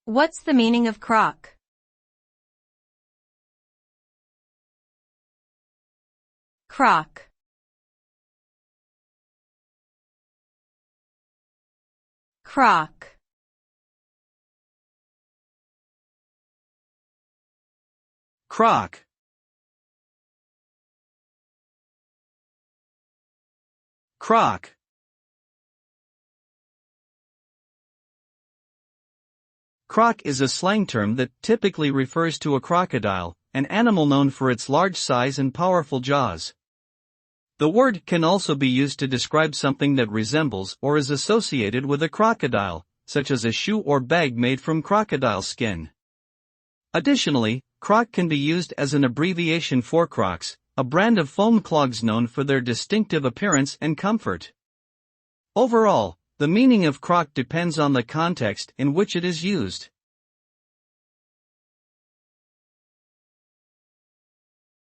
What's the meaning of croc? Croc. Croc. Croc. Croc. Croc is a slang term that typically refers to a crocodile, an animal known for its large size and powerful jaws. The word can also be used to describe something that resembles or is associated with a crocodile, such as a shoe or bag made from crocodile skin. Additionally, croc can be used as an abbreviation for Crocs, a brand of foam clogs known for their distinctive appearance and comfort. Overall, the meaning of croc depends on the context in which it is used.